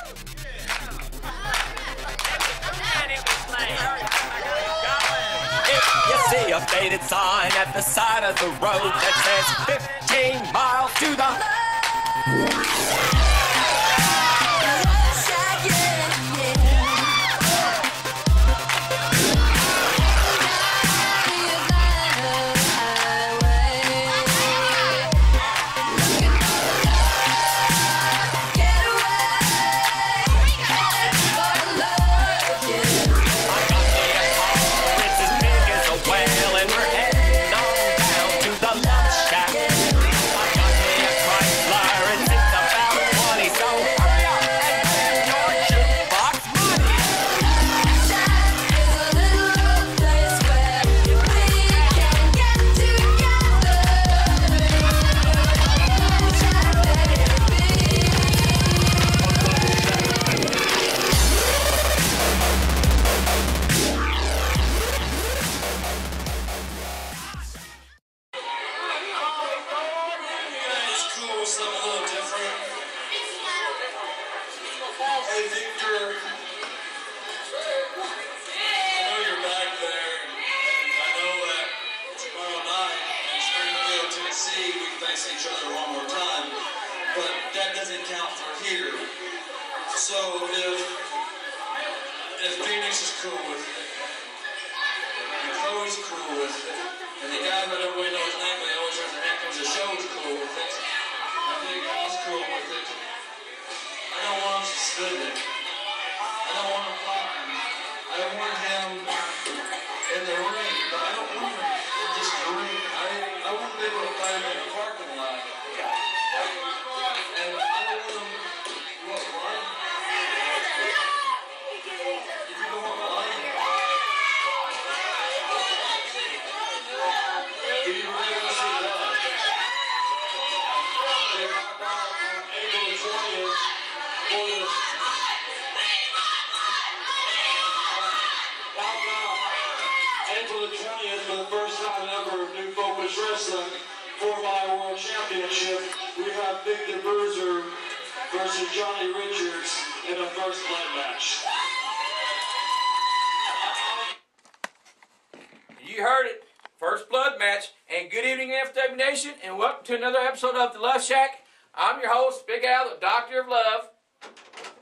If you see a faded sign at the side of the road that says 15 miles to the... Each other one more time, but that doesn't count for here. So if Phoenix is cool with it, and Chloe's cool with it, and the guy that everybody knows his name, but he always has their hand comes to show is cool with it, I think Al's cool with it. I don't want him suspended. I don't want him fired. I want him in the ring, but I don't want him in just the ring. I want to be able to fight him in the parking lot. And I don't want him, what, blood? If you don't want blood, do you really want to see blood? They pop out on April 20th for the... April 20th for the first time ever of New Focus Wrestling 4x World Championship. We have Victor Bruiser versus Johnny Richards in a first blood match. You heard it. First blood match. And good evening, FW Nation, and welcome to another episode of The Love Shack. I'm your host, Big Al, the Doctor of Love.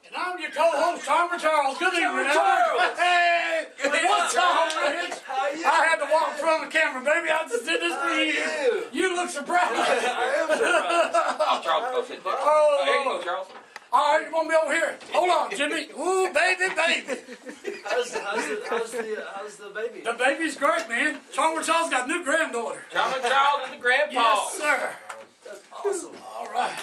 And I'm your co-host, Charmer Charles. Good evening, Charles. Hey! What's up, Rich? How you? I had to walk in front of the camera, baby. I just did this for you. You look surprised. I am surprised. Charles, go sit there. Oh, there you go, Charles. All right, you want me over here? Hold on, Jimmy. Ooh, baby. How's the baby? The baby's great, man. Charmer Charles got a new granddaughter. Charles is the grandpa. Yes, sir. That's awesome. All right.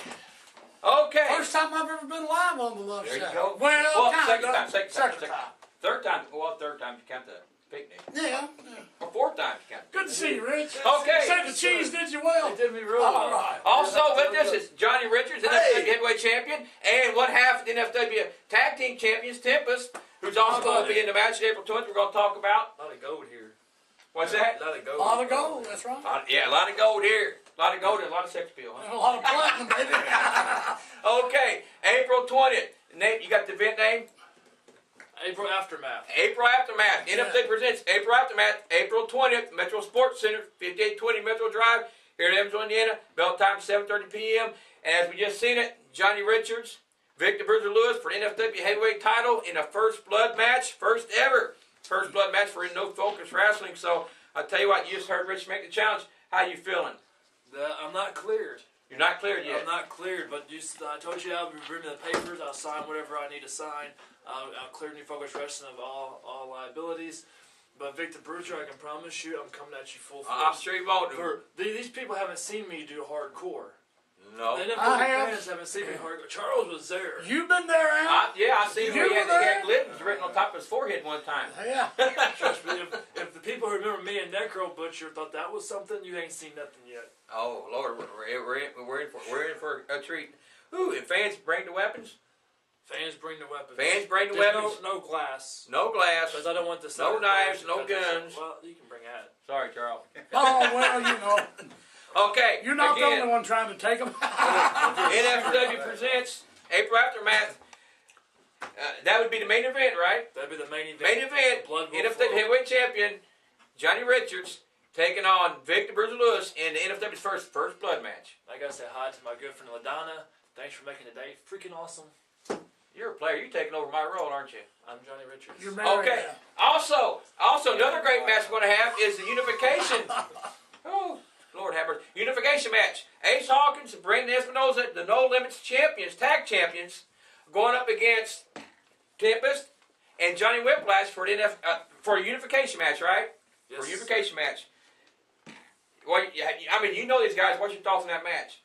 Okay. First time I've ever been live on the Love There you Shack. go. Well, second kind time. of. Second time. Third time. Well, third time you count the picnic. Yeah. Or fourth time you count. Good to see you, Rich. Okay. Said the cheese did you well. It did me real All well. right. Also with us is Johnny Richards, NFW Heavyweight Champion, and one half of the NFW Tag Team Champions, Tempest, who's also going to be in the match April 20th. We're going to talk about. A lot of gold here. What's that? A lot of gold. A lot of gold, that's right. Yeah, a lot of gold here. A lot of gold and a lot of sex appeal, huh? And a lot of platinum, baby. Okay, April 20th. Name, you got the event name? April Aftermath. April Aftermath. NFW presents April Aftermath, April 20th, Metro Sports Center, 5820 Metro Drive, here in Evansville, Indiana. Bell time 7:30 p.m. And as we just seen it, Johnny Richards, Victor Bruiser Lewis for NFW Heavyweight title in a first blood match, first ever first blood match for No Focus Wrestling. So I'll tell you what, you just heard Rich make the challenge. How you feeling? I'm not cleared. You're not cleared yet. I'm not cleared, but I told you I'll bring me the papers. I'll sign whatever I need to sign. I'll clear New Focus Wrestling of all liabilities. But Victor Bruiser, I can promise you, I'm coming at you full force. I'm sure you won't. These people haven't seen me do hardcore. No. They haven't seen me hardcore. Charles was there. You've been there, Al? Yeah, I seen You he had were there? glitters written on top of his forehead one time. Yeah. Trust me, if the people who remember me and Necro Butcher thought that was something, you ain't seen nothing yet. Oh Lord, we're in for a treat. Ooh, and fans bring the weapons. Fans bring the weapons. Fans bring the There's weapons. No glass. No glass. Because I don't want this. No knives. No guns. Well, you can bring that. Sorry, Charles. Oh, well, you know. Okay. You're not again, the only one trying to take them. NFW presents April Aftermath. that would be the main event, right? That'd be the main event. Main event. Blood will NFW flow. heavyweight champion Johnny Richards taking on Victor Bruiser Lewis in the NFW's first blood match. I gotta say hi to my good friend LaDonna. Thanks for making the day freaking awesome. You're a player. You're taking over my role, aren't you? I'm Johnny Richards. You're married Okay. now. Also, another great match we're going to have is the unification. Oh, Lord have mercy. Unification match. Ace Hawkins and Brendan Espinosa, the No Limits champions, tag champions, going up against Tempest and Johnny Whiplash for for a unification match, right? Yes. For a unification match. Well, I mean, you know these guys. What's your thoughts on that match?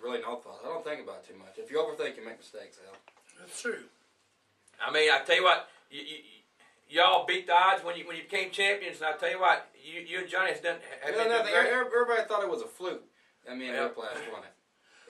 Really no thought. I don't think about it too much. If you overthink, you make mistakes, Al. That's true. I mean, I tell you what, y'all beat the odds when you became champions, and I tell you what, you and Johnny have been doing great. Everybody thought it was a fluke. I mean, Yeah. Whiplash won it.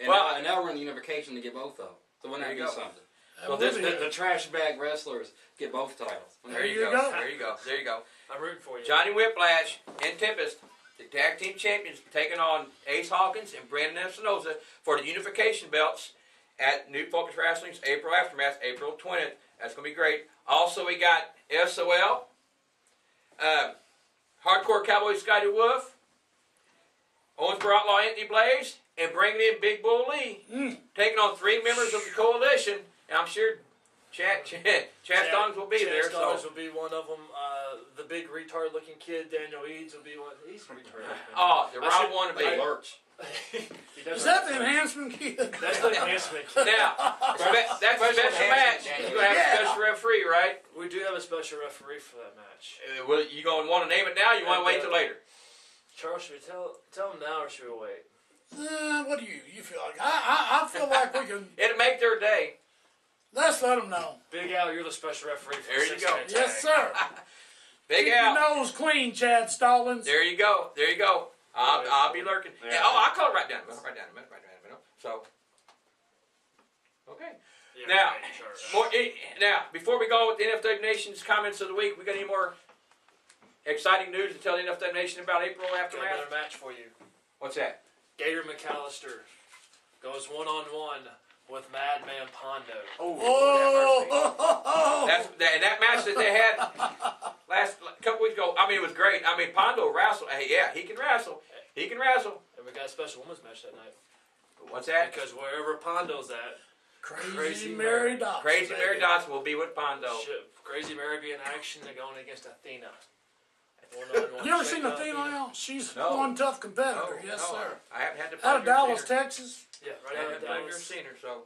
And, Well, and now we're in the unification to get both of them. So wouldn't that There be you go. something? Well, That this- would be The trash bag wrestlers get both titles. There you go. There you go. There you go. I'm rooting for you. Johnny Whiplash and Tempest, the tag team champions, taking on Ace Hawkins and Brandon Espinosa for the unification belts at New Focus Wrestling's April Aftermath, April 20th. That's going to be great. Also, we got SOL, Hardcore Cowboy Scotty Wolf, Owensboro Outlaw Anthony Blaze, and bringing in Big Bull Lee, taking on 3 members of the coalition. And I'm sure Chad Stallings will be there. Stallings So. will be one of them. The big retard-looking kid, Daniel Eads, will be one. He's retarded. Oh, the I Rob should- wannabe. Lurch. He does Is that the enhancement kid? That's the enhancement kid. Now, that's a special match. You're going to have a special referee, right? We do have a special referee for that match. Well, you going to want to name it now? Or you want to wait till later? Charles, should we tell him now or should we wait? What do you feel like? I feel like we can. It'll make their day. Let's let them know. Big Al, you're the special referee for There the you 6-man go. tag. Yes, sir. Big Keep Al. your nose clean, Chad Stallings. There you go. There you go. I'll be lurking. Yeah. Yeah, I'll call it right down. Right down. So, okay. Yeah, Now, right, sure. now, before we go with the NFW Nation's comments of the week, we got any more exciting news to tell the NFW Nation about April Got Aftermath? another match for you. What's that? Gator McAllister goes one-on-one with Madman Pondo. Oh, And that match that they had a couple weeks ago, I mean, it was great. I mean, Pondo wrestled. Hey, yeah, he can wrestle. He can wrestle. And we got a special women's match that night. What's that? Because wherever Pondo's at, Crazy Mary Dawson. Crazy Mary Dawson will be with Pondo. Crazy Mary be in action. They're going against Athena. One-on-one You ever seen shake-up. Athena now? She's No. one tough competitor. No, Yes, no, sir. I haven't had the Out pleasure of Dallas, of seeing her. Texas. Yeah, I right haven't out had of the pleasure of Dallas. seeing her, so.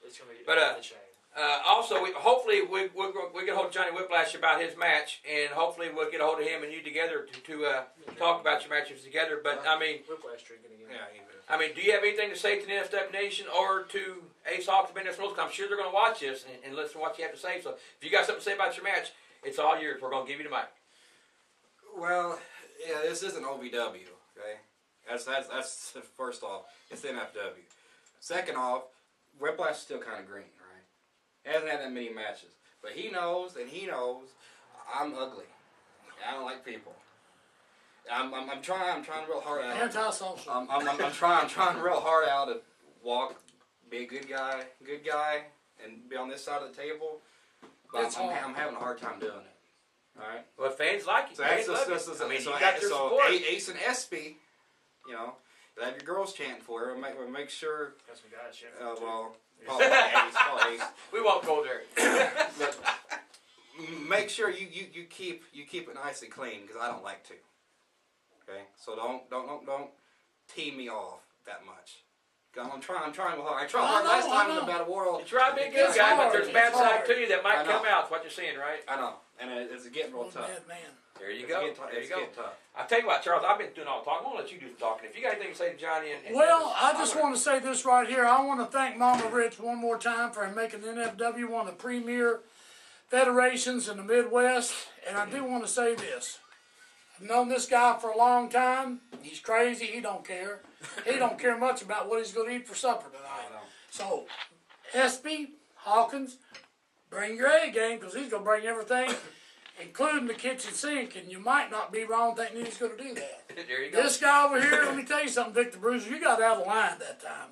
It's going to be But, off the chain. Also, hopefully we get a hold of Johnny Whiplash about his match, and hopefully we'll get a hold of him and you together to talk about your matches together. But I mean, Whiplash drinking again. Yeah, do you have anything to say to the NFW Nation or to Ace Hawks and Ben I'm sure they're going to watch this and listen to what you have to say. So if you got something to say about your match, it's all yours. We're going to give you the mic. Well, yeah, this isn't OVW, okay? That's first off, it's NFW. Second off, Whiplash is still kind of green, right? He hasn't had that many matches, but he knows, and he knows I'm ugly. I don't like people. I'm trying real hard out. Anti-social. I'm trying real hard out to walk, be a good guy, and be on this side of the table. But It's I'm hard. having a hard time doing it. All right. Well, fans like you. So Fans that's love you. I mean, so you got your support. Ace and SB, you know, you'll have your girls chanting for her. Make sure. Got some guys shit. Well, probably Ace. We won't go there. But make sure you keep it nice and clean because I don't like to. Okay, so don't tee me off that much. 'Cause I'm trying hard. I tried hard know, last I time in know. the battle world. You try to be a good It's guy, hard, but there's a bad it's side hard. to you that might I know. come out. That's what you're saying, right? I know, and it's getting real tough. Bad man. There you It's go. getting tough. There you It's go. getting tough. I'll tell you what, Charles, I've been doing all the talking. I'm going to let you do the talking. If you got anything to say to Johnny and Well, I just want to say this right here. I want to thank Mama Rich one more time for making the NFW one of the premier federations in the Midwest. And I do want to say this. I've known this guy for a long time. He's crazy. He don't care. He don't care much about what he's going to eat for supper tonight. I know. So, SB, Hawkins, bring your A game because he's going to bring everything, including the kitchen sink. And you might not be wrong thinking he's going to do that. there you go. This guy over here, let me tell you something, Victor Bruiser, you got out of line that time.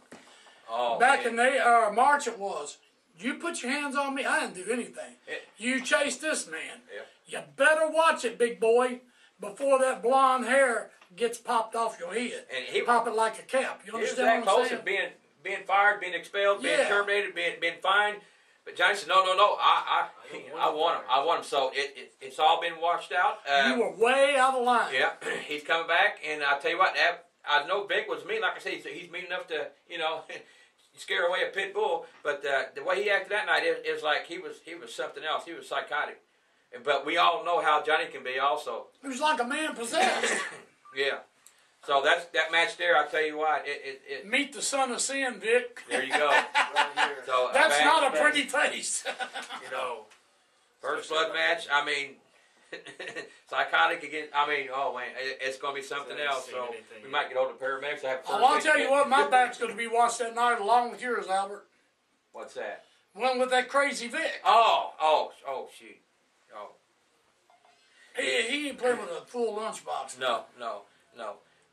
Oh, Back man. in March it was. You put your hands on me, I didn't do anything. You chased this man. Yeah. You better watch it, big boy, before that blonde hair gets popped off your head. And he pop it like a cap. You He was understand that what I'm close saying? to being fired, being expelled, being Yeah. terminated, being fined. But Johnny said, no, I want him. I want him. So it's all been washed out. You were way out of line. Yeah, he's coming back, and I'll tell you what, I know Vic was mean. Like I said, he's mean enough to, scare away a pit bull. But the way he acted that night, it was like he was something else. He was psychotic. But we all know how Johnny can be also. It was like a man possessed. Yeah. So that match there, I'll tell you what, it Meet the son of sin, Vic. there you go. Right here. So That's match- not a pretty face. No. First blood match, I mean, psychotic again. I mean, oh man, it's going to be something I haven't else. seen So anything we yet. might get hold of paramedics. I have Oh, I'll tell you what, my back's going to be watched that night along with yours, Albert. What's that? One with that crazy Vic. Oh, shoot. Oh, He ain't playing with a full lunchbox. no.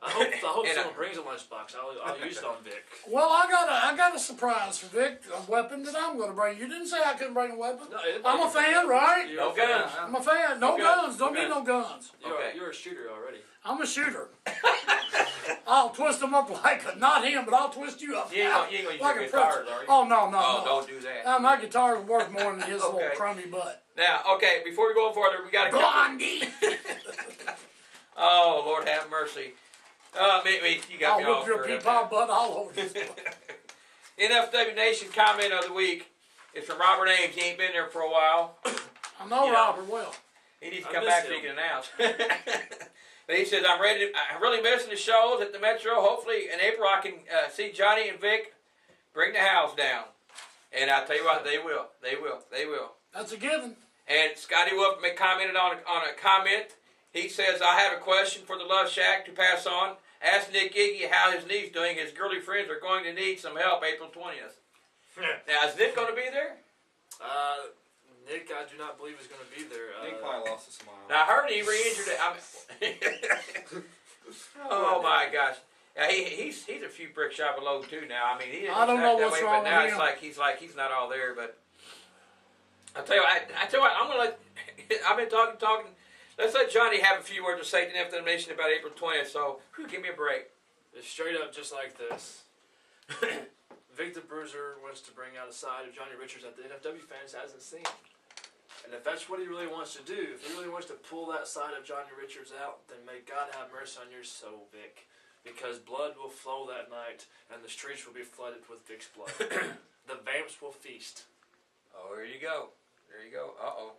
I hope And, someone brings a lunchbox. I'll use it on Vic. Well, I got a surprise for Vic, a weapon that I'm going to bring. You didn't say I couldn't bring a weapon. No, I'm a fan, right? You're No a fan. guns. I'm a fan. No Okay. guns. Don't need Okay. no guns. Okay. You're a shooter already. I'm a shooter. I'll twist them up like not him, but I'll twist you up. You ain't gonna use like your a guitars, pretzel. are you? Oh no, no, Oh, no. don't do that. My guitar's worth more than his little Okay. crummy butt. Now, okay, before we go further, we got to Blondie. Oh, Lord have mercy. You got me I'll all whip your stirred up peepaw now. butt all over this. NFW Nation comment of the week is from Robert Ames. He ain't been there for a while. I know Yeah. Robert well. He needs to I come miss back so he him. can announce. But he says, I'm really missing the shows at the Metro. Hopefully in April I can see Johnny and Vic bring the house down. And I'll tell you what, they will. They will. That's a given. And Scotty Wolf commented on a comment. He says, I have a question for the Love Shack to pass on. Ask Nick Iggy how his knee's doing. His girly friends are going to need some help April 20th. Now, is Nick going to be there? Nick, I do not believe is going to be there. Nick probably lost a smile. Now, I heard he re-injured it. Oh, my gosh. Yeah, he's a few bricks shy below, too, now. I mean, he didn't I don't know act that what's way, wrong but now with it's him. like he's not all there. But I tell you what, I'm going to let, I've been talking. Let's let Johnny have a few words to say to the NFW Nation about April 20th. So, give me a break. It's straight up just like this. Vic the Bruiser wants to bring out a side of Johnny Richards that the NFW fans hasn't seen. And if that's what he really wants to do, if he really wants to pull that side of Johnny Richards out, then may God have mercy on your soul, Vic. Because blood will flow that night, and the streets will be flooded with Vic's blood. The vamps will feast. Oh, there you go. Uh-oh.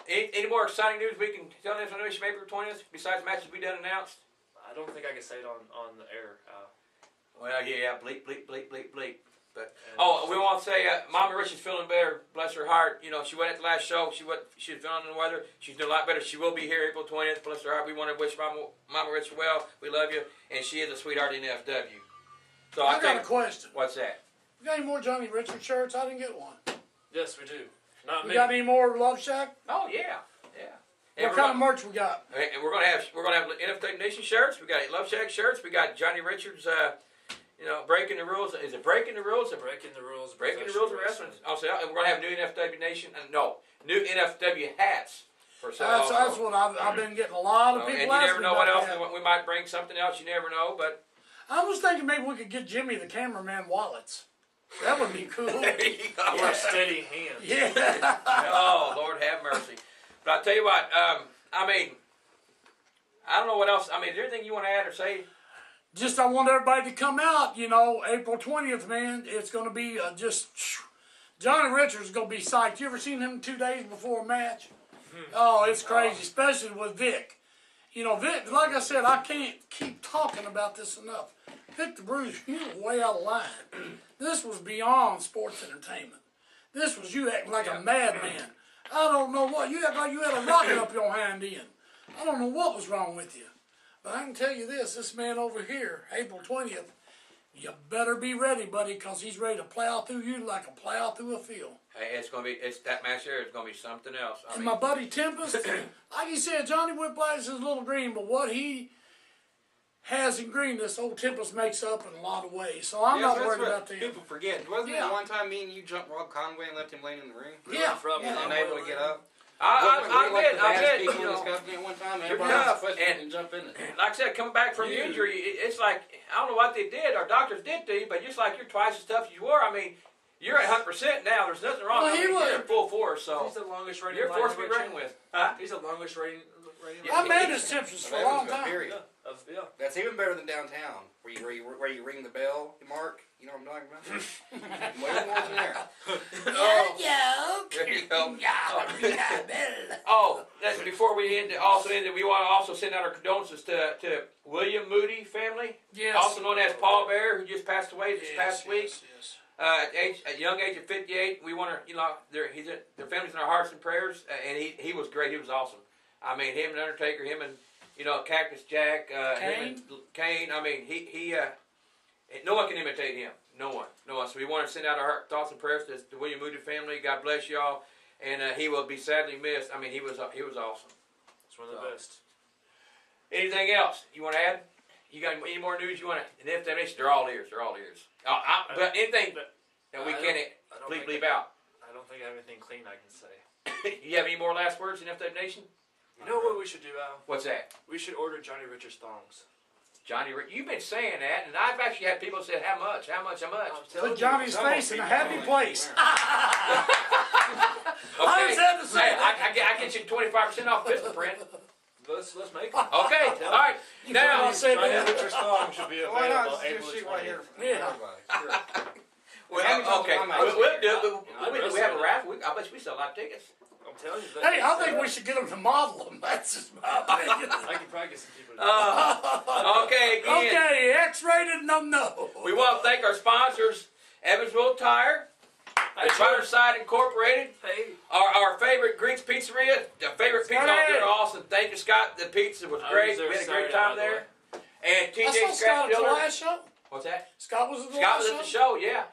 Any more exciting news we can tell the NFW Nation April 20th besides matches we done announced? I don't think I can say it on the air. Well, yeah, bleep. But And we want to say, Mama Rich is feeling better. Bless her heart. You know, she went at the last show. She was feeling under the weather. She's doing a lot better. She will be here April 20th. Bless her heart. We want to wish Mama Rich well. We love you, and she is a sweetheart in FW. So I got a question. What's that? You got any more Johnny Richards shirts? I didn't get one. Yes, we do. Not We me. got any more Love Shack? Oh yeah. And What kind of merch we got? And we're gonna have NFW Nation shirts. We got Love Shack shirts. We got Johnny Richards. Breaking the rules. Is it breaking the rules? Breaking the rules. of Breaking the rules of professional wrestling. Also, and we're gonna have new NFW Nation. New NFW hats for sale. That's what I've been getting a lot of And people you asking never know about what else that. we might bring something else. You never know, but I was thinking maybe we could get Jimmy the cameraman wallets. That would be cool. there you go. Or steady hands. Yeah. Oh, Lord have mercy. But I'll tell you what, I don't know what else. Is there anything you want to add or say? Just I want everybody to come out, April 20th, man. It's going to be Johnny Richards is going to be psyched. You ever seen him 2 days before a match? Oh, it's crazy, especially with Vic. Vic, like I said, I can't keep talking about this enough. Vic the Bruiser, you were way out of line. This was beyond sports entertainment. This was you acting like a madman. I don't know what. You act like you had a rocket up your hind end. I don't know what was wrong with you. But I can tell you this man over here, April 20th, you better be ready, buddy, because he's ready to plow through you like a plow through a field. Hey, it's that match there is gonna be something else. And my buddy Tempest, like he said, Johnny Whiplash is a little green, but what he has in green, this old Tempest makes up in a lot of ways. So I'm not that's worried what about them. people forget. Wasn't Yeah. it one time me and you jumped Rob Conway and left him laying in the ring? Yeah, Yeah. Unable to get up? I get, people you in this know, company at one time. you're Everybody tough, was and jump in it. like I said, coming back from injury, it's like, I don't know what they did, our doctors did to you, but just like you're twice as tough as you were. I mean, you're at 100% now. There's nothing wrong. Well, I he mean, was. you're in full force, so He's the longest rating. you're a force to be reckoned with. Huh? He's the longest rating. I managed Tempest for a long time. Period. Yeah. That's even better than downtown, where you ring the bell, Mark. You know what I'm talking about? Way more than there. There you go. Oh, before we end it, we want to also send out our condolences to William Moody family, Yes. also known as Paul Bear, who just passed away this past week. Yes. At young age of 58. We want to, their family's in our hearts and prayers, and he was great. He was awesome. I mean, him and Undertaker, him and Cactus Jack, him and Kane. I mean, no one can imitate him. No one. So we want to send out our thoughts and prayers to the William Moody family. God bless y'all, and he will be sadly missed. I mean, he was awesome. It's one of the best. Anything else you want to add? You got any more news you want to? And if they're all ears. But anything that we can't please leave out. I don't think I have anything clean I can say. You have any more last words in FW Nation? You know what we should do, Al? What's that? We should order Johnny Richards thongs. Johnny, you've been saying that, and I've actually had people say, how much? Put Johnny's face in a happy place. Okay. I was had to say Hey, that. I get you 25% off pistol print. Let's make them. Okay, all right. Now, say Johnny that. Richards thong should be Why not available just April shoot right here 20th. from Yeah. everybody? Sure. well, okay, I'm we'll do it. I'm We have a raffle. I bet we sell a lot of tickets. I'm telling you. Hey, I think we should get them to model them. That's just my opinion. I can probably get some people to do that. Okay, again, Okay, X-rated, no. we want to thank our sponsors, Evansville Tire, Side Incorporated, Hey, our favorite Greeks Pizzeria, the favorite pizza out there in Austin. Thank you, Scott. The pizza was I great. was there We had a Saturday great time night, by there. the And I TJ saw Scrap Scott at the Dealer. last show. What's that? Scott was at the Scott last was at the show, yeah.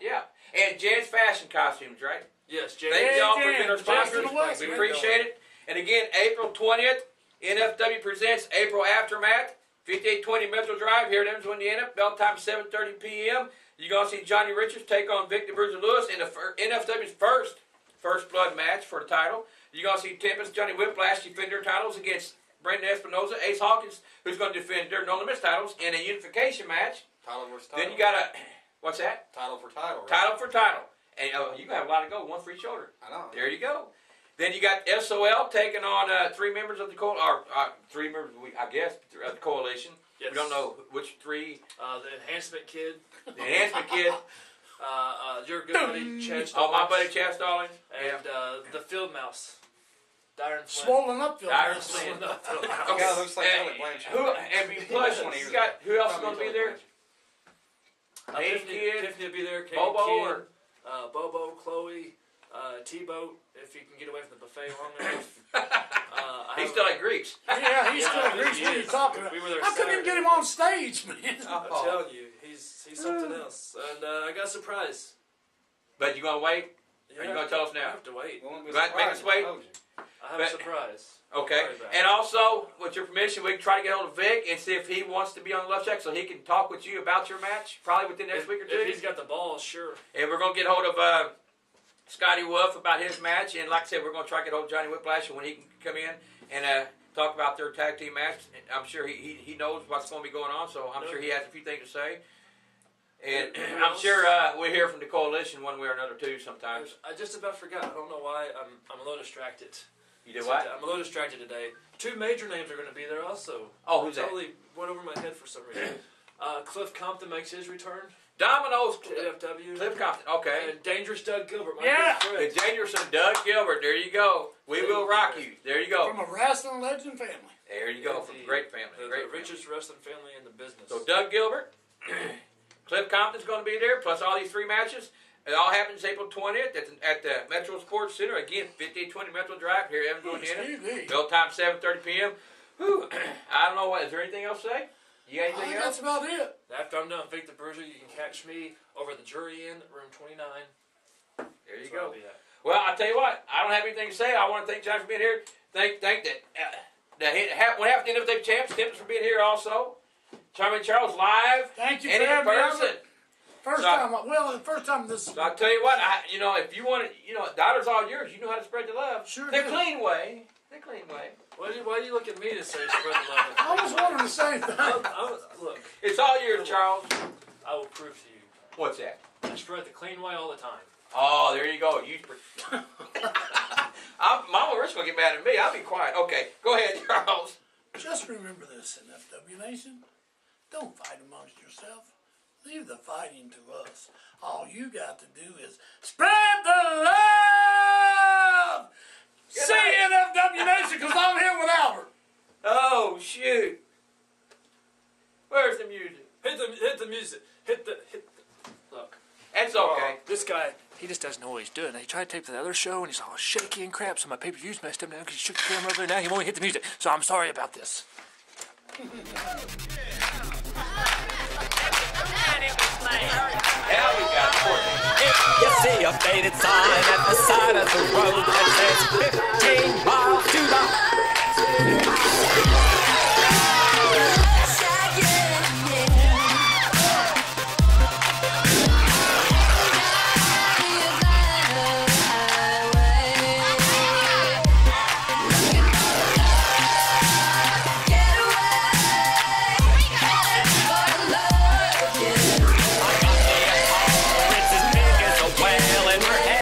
And Jen's Fashion Costumes, right? yes, Jay. Thank y'all for Jen, being our sponsors. Jen from the West, We man. appreciate it. And again, April 20th, NFW presents April Aftermath, 5820 Metro Drive here in Evansville, Indiana. Bell time 7:30 p.m. You're going to see Johnny Richards take on Victor Bruiser Lewis in the NFW's first blood match for the title. You're going to see Tempest, Johnny Whiplash defend their titles against Brendan Espinoza, Ace Hawkins, who's going to defend their No Limits titles in a unification match. Title versus title. Then you got what's that? Title for title. Right? Title for title. And you have a lot of gold, one for each shoulder. I know. There you go. Then you got SOL taking on three members of the three members, I guess, of the coalition. Yes. We don't know which three. The enhancement kid. The enhancement kid. Your good buddy Chad. Oh, my buddy Chad Stallings. And the field mouse. Darren Flynn. Swollen up, Phil. Darren Swollen Flynn. up field The mouse. guy looks like And Ellie Blanchard. plus you got who else is going to be there? Hayes Tiffany Kid, will be there. Kate Bobo, Kid, or Bobo, Chloe, T-Boat, if you can get away from the buffet long enough. he's still at Greeks. Yeah, he's still Yeah, Greeks he when you is. talk to him. We were there I couldn't even Saturday. get him on stage, man. I'm telling you, he's something else. And I got a surprise. But you going to wait? Or Yeah, you going to tell us I now? have to wait. Right, make us wait. I have But- a surprise. Okay. Sorry about And also, with your permission, we can try to get hold of Vic and see if he wants to be on the love check so he can talk with you about your match, probably within the next week or two. If he's got the ball, sure. And we're going to get hold of Scotty Wolf about his match. And like I said, we're going to try to get hold of Johnny Whiplash when he can come in and talk about their tag team match. And I'm sure he knows what's going to be going on, so I'm sure he has a few things to say. And I'm sure we'll hear from the coalition one way or another too sometimes. I just about forgot. I don't know why. I'm a little distracted. You did what? I'm a little distracted today. Two major names are going to be there also. Oh, who's that? Totally went over my head for some reason. Cliff Compton makes his return Domino's to NFW. Cliff Compton. Okay. And Dangerous Doug Gilbert, my Yeah. good The friend. Dangerous and Doug Gilbert. There you go. We will rock you. There you go. From a wrestling legend family. There you go. From a great family. The Great family. richest wrestling family in the business. So Doug Gilbert, Cliff Compton's going to be there, plus all these three matches. It all happens April 20th at the Metro Sports Center. Again, 5820 Metro Drive here in Evansville, Indiana. Excuse me. Bell time 7:30 p.m. Whew. I don't know what. Is there anything else to say? You got I anything think else? that's about it. After I'm done, Victor Bruiser, you can catch me over at the Jury Inn, room 29. There you That's where I'll go. be at. Well, I tell you what. I don't have anything to say. I want to thank John for being here. Thank that. What happened to the NFW champs? Tips for being here also. Charlie Charles live. Thank you and for in having me on. person. First So- time, well, the first time this. So I'll tell you what, if you want to, dollar's all yours. You know how to spread the love. Sure The do. clean way. The clean way. Why do you look at me to say spread the love? I was wondering the same thing. Look, It's all yours, Charles. I will prove to you. What's that? I spread the clean way all the time. Oh, there you go. Mama Rich gonna get mad at me. I'll be quiet. Okay, go ahead, Charles. Just remember this, NFW Nation. Don't fight amongst yourself. Leave the fighting to us. All you got to do is spread the love. Good See night. NFW Nation, because I'm here with Albert. Oh shoot. Where's the music? Hit the music. Hit the. Look. That's okay. This guy, he just doesn't know what he's doing. He tried to tape the other show, and he's all shaky and crap, so my pay-per-view's messed up now because he shook the camera over there. Now he won't hit the music, so I'm sorry about this. And it was Now we got Courtney. If you see a faded sign at the side of the road that says 15 miles to the